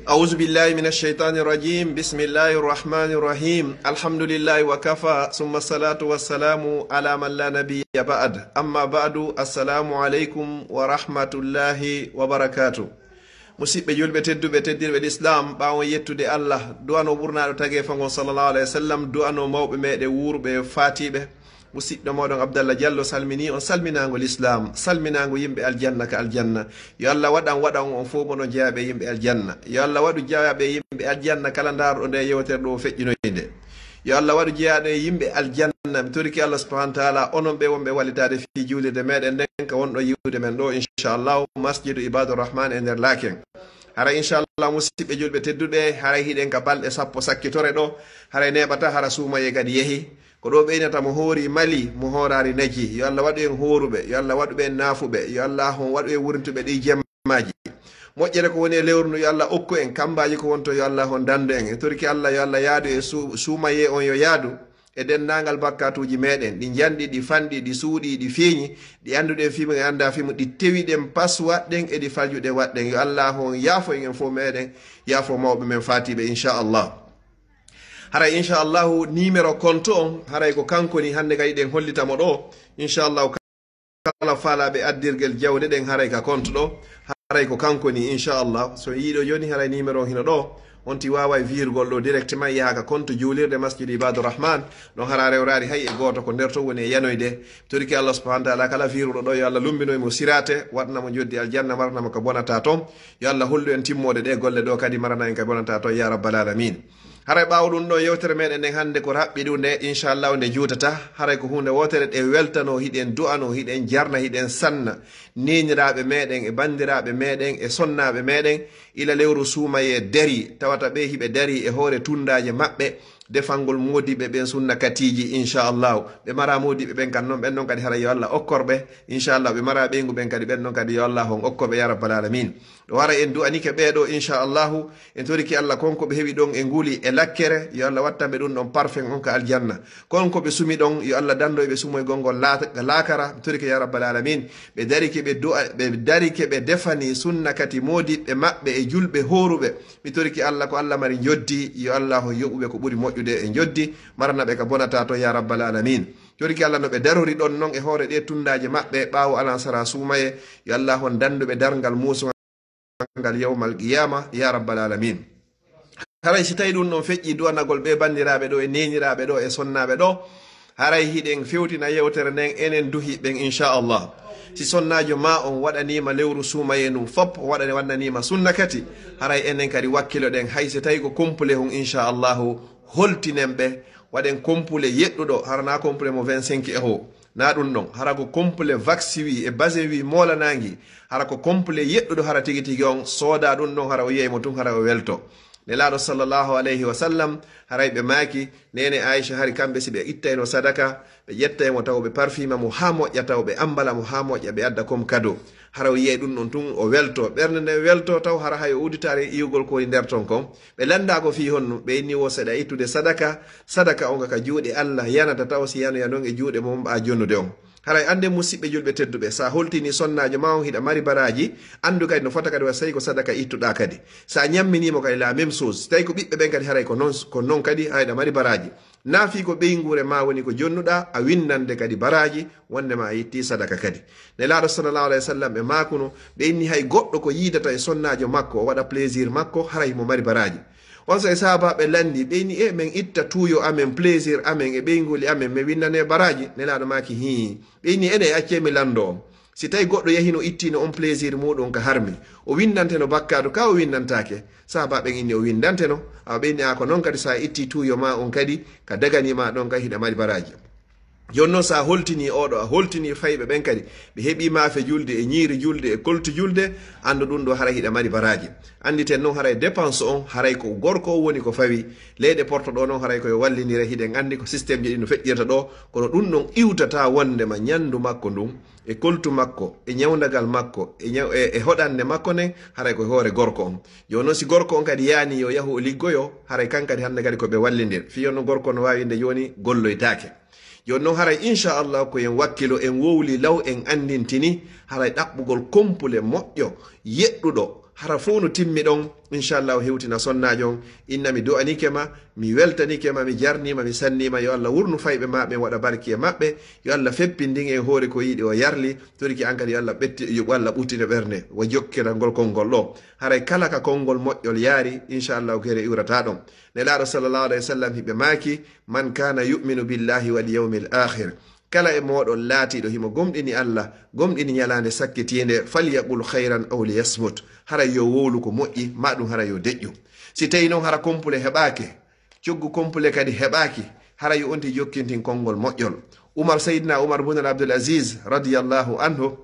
أعوذ بالله من الشيطان الرجيم بسم الله الرحمن الرحيم الحمد لله وكفى ثم الصلاة والسلام على من لا نبي بعد أما بعد السلام عليكم ورحمة الله وبركاته musidɓe julɓe tedduɓe teddirɓe l'islam ɓawon yettude allah du'ano ɓurnaɗo tagui fangon sallallahu alayhi wa sallam du'ano mawɓe meɗe wuurɓe fatiɓe musidɗo moɗon abdallah diallo salmini on salminago l'islam salminago yimɓe aljanna ka aljanna yo allah waɗan on fof mono jeeyaɓe yimɓe aljanna yo allah waɗu jeeyaɓe yimɓe aljanna kala daruɗo nde yewtere ɗo feƴƴinoyde yo allah waɗu jeeyaɗo yimɓe aljanna mi toriki allah subahana taala onon ɓe wonɓe wallitade fi julirde meɗen nden ka wonɗo yiwde men ɗo inchallahu masjidu ibadurrahman e nder laken hara inchallah musidɓe julɓe tedduɗe haray hiɗen ka balɗe sappo sakkitore ɗo haray neɓata hara suumaye kadi yeehi ko ɗo ɓeynata mo hoori mali mo hoorari naji yo allah waɗu en hooruɓe yo allah waɗu ɓen naafuɓe yo allah on waɗu en wurintuɓe ɗi jemmaji moƴƴere ko woni e lewru ndu yo allah okku en kambaji ko wonto yo allah on dandu en e torki allah yo allah yaadu e suumaye on yo yaadu e dendagal bakkatuji meɗen ɗi janɗi ɗi fanɗi ɗi suuɗi ɗi feeñi ɗi anduɗen fimo e anda fimo ɗi tewiɗen pas waɗɗen e ɗi faljuɗe waɗɗen yo allah on yaafo en fo meɗen yaafo mawɓe men fatiɓe inchallah haray inchallahu numéro compte on haray ko kanko ni hande kadi ɗen hollitamo ɗo inchallahu kala faalaɓe addirguel jawɗe ɗen haray ka compte ɗo haray ko kanko ni inchallah so yiiɗo joni haray numéro on hino ɗo onti wawa virgol ɗo directement yahaka compte juulirde masjid ibadurrahman ɗon hara rewrari hay e goto ko nder to woni e yanoyde toriki allah subahana taala kala viruɗo ɗo yo allah lumbinoymo sirate waɗnamo joddi aljanna maranamo ko bonata toon yo allah hollu en timmode ɗe golle ɗo kadi marana en ka bonata toon ya rabbal alamin haray ɓawo ɗum ɗo yewtere meɗen nden hannde ko raɓɓi ɗum nde inchallahu nde juutata haray ko hunde wotere ɗe weltano hiɗen du'ano hiɗen jarna hiɗen sanna neñiraɓe meɗen e bandiraɓe meɗen e sonnaɓe meɗen ila lewru suumaye dari tawata ɓe hiɓe dari e hoore tundaje maɓɓe defangol modiɓe ɓen sunna katiji inchallahu ɓe mara modiɓe ɓen kan noon ɓen noon kadi hara yo allah okkorɓe inchallah ɓe mara ɓeygu ɓen kadi ɓen noon kadi yo allah on okkorɓe ya rabbal alamin ɗo wara en du'anike ɓeeɗo inchallahu en toriki allah konko ɓe heeɓi ɗon e nguuli e lakkere yo allah wattaɓe ɗum ɗon parfum on ka aljanna konko ɓe sumi ɗon yo allah dando eɓe sumoygol ngol laakara toriki ya rabbal alamin ɓe darike ɓe du'a ɓe darike ɓe defani sunna kati modiɓɓe maɓɓe e julɓe horuɓe mi toriki allah ko allah mari joddi yo allah o yoɓuɓe ko ɓuri moƴƴude e joddi maranaɓe ka bonata to ya rabbal alamin toriki allah no ɓe darori ɗon noon e hoore ɗe tundaje maɓɓe ɓaawo alansara suumaye yo allah on danduɓe dargal musugal ngal yawmal qiyama ya rabbal alamin haray si tawi ɗum ɗon feƴƴi duwanagol ɓe bandiraɓe ɗo e neñiraɓe ɗo e sonnaɓe ɗo haray hiɗen fewtina yewtere nden enen duhi ɓen inchallah si sonnajo ma on waɗanima lewru suumaye num fop wannanima sunna kati haray enen kadi wakkilo ɗen hay so tawi ko complet hon inchallahu holtinen ɓe waɗen complet yeɗɗuɗo harana complet mo 25 euro na ɗum ɗon hara ko complet vaccin wi e basin wi molanagi hara ko complet yeɗɗuɗo hara tigi tigi on sooda ɗum ɗon hara o yeymo tun hara o welto nelaɗo sallllahu alayhi wa sallam haray ɓe maaki nene aicha hari kamɓe si ɓe ittayno sadaka ɓe ƴettaymo taw ɓe parfima mo ha moƴƴa taw ɓe ambala mo ha moƴƴa ɓe adda comme cadeau hara o yiyey ɗum ɗon tun o welto ɓernde nde welto taw hara hay o uditare iwgol ko nder ton kon ɓe landa ko fi honno ɓe inni wo seeɗa ittude sadaka onga ka juuɗe allah yanata taw si yanoya noon e juuɗe mom ɓa jonnude on haray ande musidɓe julɓe tedduɓe sa holtini sonnajo ma on hiɗa mari baraji andu kadi no fota kadi wa tawi ko sadaka ittuɗa kadi sa ñamminimo kadi la même chose tawi ko ɓiɓɓe ɓen kadi haray ko noon kadi hayɗa mari baraji naafi ko ɓeygure ma woni ko jonnuɗa a winnande kadi baraji wondema a yitti sadaka kadi nelaɗo sallallahu alayhi wa sallam ɓe makuno ɓe inni hay goɗɗo ko yidata e sonnajo makko o waɗa plaisir makko haray mo mari baraji on so e sahabaɓe landi ɓeyni e min itta tuuyo amen plaisir amen e ɓeygoli amen mi winnane baraji nelaɗo maki hi ɓeyni ene accemi lando on si tawi goɗɗo yahino ittino on plaisir muɗum ka harmi o windanteno bakkado ka o windantake sahabaɓen inni o windanteno awa ɓeyni a ko noon kadi sa itti tuuyo ma on kadi ka daganima ɗon kadi hiɗa mari baraji joni noon sa holtini oɗo a holtini fayɓe ɓen kadi ɓe heeɓi maafe julde e ñiiri julde e koltu julde andu ɗum ɗo haray hiɗa mari baraji anditen noon haray dépense on haray ko gorko o woni ko fawi leyɗe porto ɗo noon haray koye wallinire hiɗen andi ko systéme ji ɗi no feƴƴirta ɗo kono ɗum ɗon iwtata wondema ñandu makko ndun e koltu makko e ñawdagal makko e hoɗande makko nden haray koye hoore gorko on joni noon si gorko on kadi yaani yo yahu o liggoyo haray kankadi hande kadi koɓe wallidir fiyon no gorko no wawi nde joni golloytake joni noon haray inchallah ko en wakkilo en wowli law en andintini haray ɗaɓɓugol kompule moƴƴo yeɗɗuɗo hara fuu no timmi ɗon inchallahu hewtina sonnajo on inna mi do'anike ma mi weltanike ma mi jarnima mi sannima yo Allah wurnu fayɓe maɓe waɗa barki e maɓɓe yo Allah feppindin e hoore ko yiɗi o yarli toriki an kadi yo Allah Allah ɓuttine ɓernde wo jokkirangol konngol ɗo haray kala ka konngol moƴƴol yaari inchallahu kere iwrata ɗon nelaɗo sallllahu alayhi wa sallam hiɓe maaki man kana yuminu billahi wal yawmi l akhir kala e moɗon laatiɗo himo gomɗini Allah gomɗini ñalande sakkitinde falyaqul hayran aw liyasmut haray yo wowlu ko moƴƴi ma ɗum haray yo deƴƴu si tawi noon hara compule heɓaki coggu compule kadi heɓaki haray yo onti jokkintin konngol moƴƴol sayidna oumar bun abdoul asis radiallahu anhu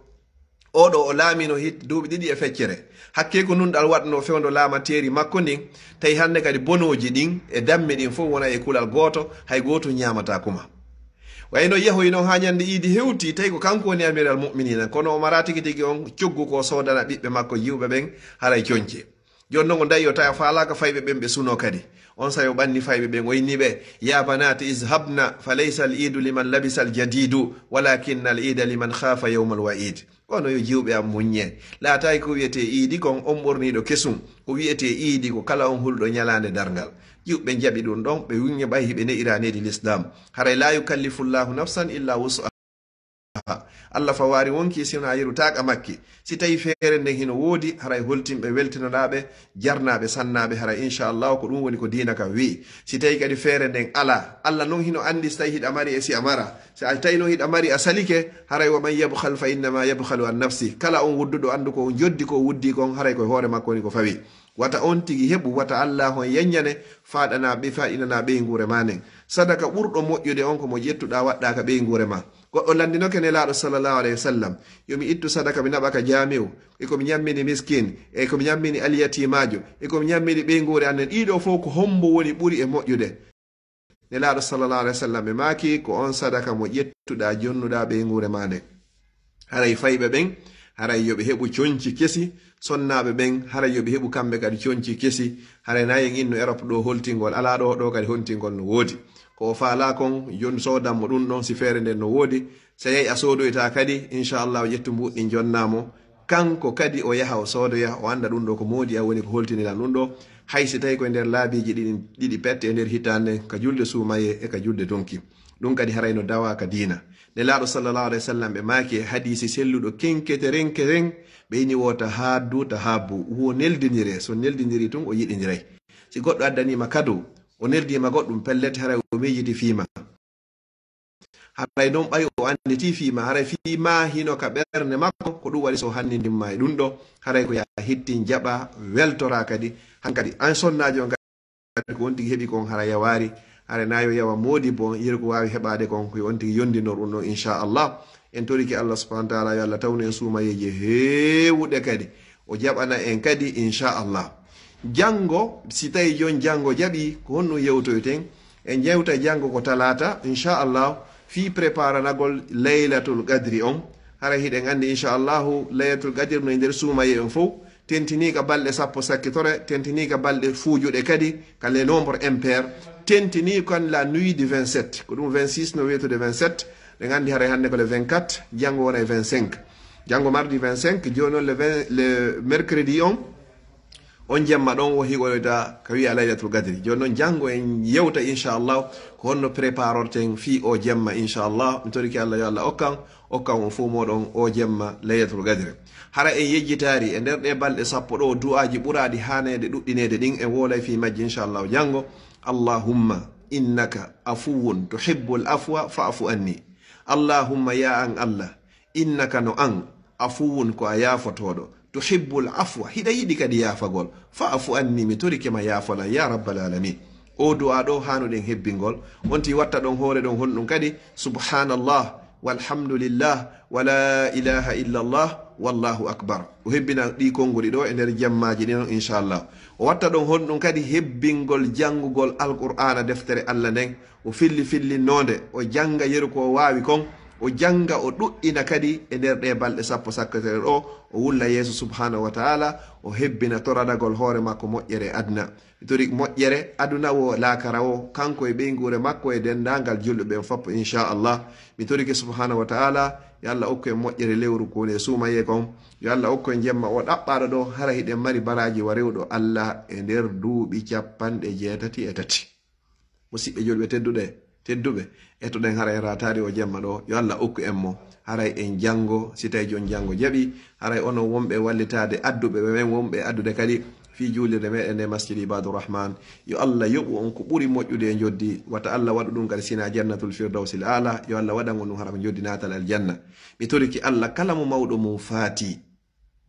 oɗo o laamino hit duuɓi ɗiɗi e feccere hakke ko nunɗal waɗno fewndo laamateri makko ndin tawi hande kadi bonoji ɗin e damme ɗin fof wona e kulal goto hay goto ñamata kuma wayno yehoy noon ha ñande iidi hewti tawi ko kanko woni amiral muminina kono o mara tigi tigi on coggu ko sodana ɓiɓɓe makko yiwɓe ɓen haray coñce joni noon o dayi o tawa falaka fayɓe ɓen ɓe suno kadi on sawi o ɓanni fayɓe ɓen o yinniɓe ya banati ishabna fa laysa al idu liman labisa al jadidu walakinna al ida liman khafa yawma al wa'id kono yo jiwɓe am muññe laatayi ko wiyete iidi kon on ɓorniɗo kesum ko wiyete iidi ko kala on hulɗo ñalande dargal jiwɓe jaɓi ɗum ɗon ɓe wiñe ɓay hiɓe ne'iranedi l'islam haray la yukallifullahu nafsan illa wus'aha Allah fa wari wonki sino a yerutaka makki si tawi feere nden hino woodi haray holtinɓe weltinoɗaɓe jarnaɓe sannaɓe haray inchallahu ko ɗum woni ko dina kam wi si tawi kadi feere nden ala Allah noon hino andi so tawi hiɗa mari e si a mara so a tawi noon hiɗa mari a salike haray wa man yabhal fa innama yabhalu an nafsi kala on wudduɗo andu ko joddi ko wuddi kon haray koye hoore makko woni ko fawi wata on tigi heɓu wata Allah hon yeññane faɗanaɓe faɗinana ɓeygure ma nden sadaka ɓurɗo moƴƴude on ko mo ƴettuɗa waɗɗaka ɓeygure ma goɗɗo landinoke nelaɗo sallllahu alayhi wa sallam yomi ittu sadaka mi naɓaka jamiu ekomi ñammini miskin e komi ñammini aliyatimajo ekomi ñammini ɓeygure annen ɗiɗo fof ko hombo woni ɓuri e moƴƴude nelaɗo sallllahu alayhi wa sallam ɓe maki ko on sadaka mo ƴettuɗa jonnuɗa ɓeygure ma nden haray fayɓe ɓen haray yoɓe heɓu coñci kesi sonnaɓe ɓen haray yoɓe heɓu kamɓe kadi coñci kesi haray nayen inno Europe ɗo holtingol ala ɗo kadi holtingol no woodi ko faala kon jon sodanmo ɗum ɗon si feere nden no woodi so yehi a soodoyta kadi inchallah ƴettu mbuɗɗi jonnamo kanko kadi o yaha o soodoya o anda ɗum ɗo ko moodi a woni ko holtinilan ɗum ɗo hay si tawi koye nder laabiji ɗiɗi pette e nder hitande ka julde suumaye e ka julde donki ɗum kadi haray no dawa ka diina nelaɗo sallllahu alayhi wa sallam ɓe maaki e hadisi selluɗo kenketeren ɓe yini wota haaddu ta habbu wo neldinire so neldiniri tun o yiɗidiray si goɗɗo addanima kado o neldima goɗɗum pellete haray o mejiti fiima haray noon ɓay o anditi fiima haray fiima hino ka ɓernde makko ko ɗum waɗi so hannidimma e ɗum ɗo haray ko ya hitti jaɓa weltora kadi hankadi an sonnajo kadi ko wontigi heeɓi kon hara yawari haray nayo yawa moodi bon yiri ko wawi heɓade kon ko wontigi yondinor ɗum ɗo inchallah en toriki Allah subhanahu wa ta'ala yo Allah tawni en suumayeje heewuɗe kadi o jaɓana en kadi inchallah jango si tawi jon jango jaɓi ko honno yewtoyten en jewta jango ko talata inchallah fi préparanagol laylatul qadri on hara hiɗen andi inchallahu laylatul qadri no nder suumaye en fof tentinika balɗe sappo sakkitore tentinika balɗe fuujuɗe kadi ka les nombre impair tentini kan la nuit du 27 ko ɗum 26 no wiyetude 27 ɗe gandi haray hannde ko le 24 jango wona e 25 jango mardi 25 joni noon le mercredi on jemma ɗon o hiɓoyta ka wiya laylatul qadri joni noon jango en yewta inchallah ko honno préparorten fi o jemma inchallah mi toriki Allah yo Allah okkan on fo moɗon o jemma laylatul qadri hara en yejjitari e nder ɗe balɗe sappo ɗo du'aji ɓuraɗi hanede ɗuɗɗinede ɗin en wolay fi majji inchallah jango allahumma innaka afuwun tuhibbul afwa fa'fu anni allahumma ya an Allah innaka no an afuwun ko a yafotoɗo tuhibbul afwa hiɗa yiɗi kadi yafagol fa'fu anni mi torike ma yafola ya rabbal alamin o du'a ɗo hanuɗen hebbingol wonti watta ɗon hoore ɗon honɗum kadi subhanallah walhamdulillah wala ilaha illallah wallahu akbar o hebbina ɗi konnguli ɗo e nder jammaji ɗi noon inchallah o watta ɗon honɗum kadi hebbingol janngugol alqur'ana deftere Allah nden o fillinnode o janga yeru ko wawi kon o janga o ɗuɗɗina kadi e nder ɗe balɗe sappo sakketere ɗo o wulla yeeso subhanahu wa taala o hebbina toradagol hoore makko moƴƴere aduna mi tori moƴƴere aduna wo laakara o kanko e ɓeygure makko e dendagal julɓe ɓen foppo inchallah mi torike subhanahu wa taala yo allah okku en moƴƴere lewru kone sumaye kon yo allah okku en jemma o ɗaɓɓaɗo ɗo hara hiɗen mari baraji wa rewɗo allah e nder duuɓi 83 musidɓe julɓe tedduɓe ettoɗen hara en ratari o jemma ɗo yo allah okku en mo haray en jango si tawi jon jango jaɓi haray onon wonɓe wallitade adduɓe ɓe men wonɓe addude kadi fi juulirde meɗen nde masjidi ibadurrahman yo allah yoɓu on ko ɓuri moƴƴude e joddi wata allah waɗu ɗum kadi sina jannatul firdausil ala yo allah waɗan on ɗum hara ko joddi natal aljanna mi toriki allah kala mo mawɗo mum faati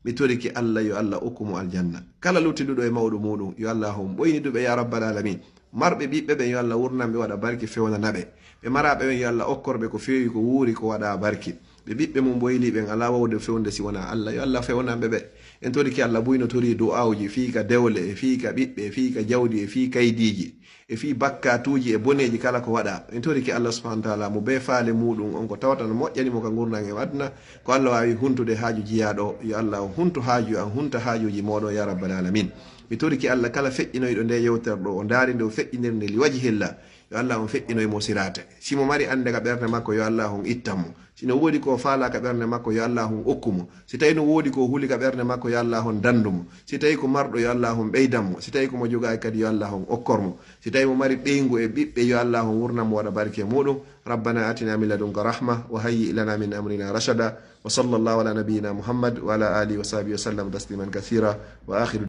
mi toriki allah yo allah okkumo aljanna kala luttiɗuɗo e mawɗo muɗum yo allah hon ɓoyniduɓe ya rabbal alamin marɓe ɓiɓɓe ɓen yo allah wurnanɓe waɗa barki fewnanaɓe ɓe maraɓe ɓen yo allah okkorɓe ko fewi ko wuuri ko waɗa barki ɓe ɓiɓɓe mum boyliɓen ala wawde fewnde si wona allah yo allah fewnanɓe ɓe en toriki allah buyno tori du'awji fiika dewle e fiika ɓiɓɓe e fiika jawdi e fii kaydiji e fii bakkatuji e boneji kala ko waɗa en toriki allah subhanahu wa taala mo be faale muɗum on ko tawata no moƴƴanimo ka gurnan e aduna ko allah wawi huntude haaju jiyaɗo yo allah huntu haaju an hunta haajuji moɗo ya rabbal alamin mi toriki allah kala feƴƴinoyɗo nde yewtere ɗo o daari nde o feƴƴinirnde li waji hilla yo allah on feƴƴinoymo sirate simo mari ande ka ɓerde makko yo allah on ittanmo sino woodi ko faala ka ɓerde makko yo allah on okkumo si tawi no woodi ko huuli ka ɓerde makko yo allah on dandumo si tawi ko marɗo yo allah on ɓeydanmo si tawi komo jogaki kadi yo allah on okkormo si tawi mo mari ɓeygu e ɓiɓɓe yo allah on wurnanmo waɗa barke muɗum rabbana atina min ladunka rahma wa hayyi lana min amrina rashada wa sallallahu ala nabiyyina muhammad wa ala alihi wa sahbihi wa sallam tasliman kathira wa akhiru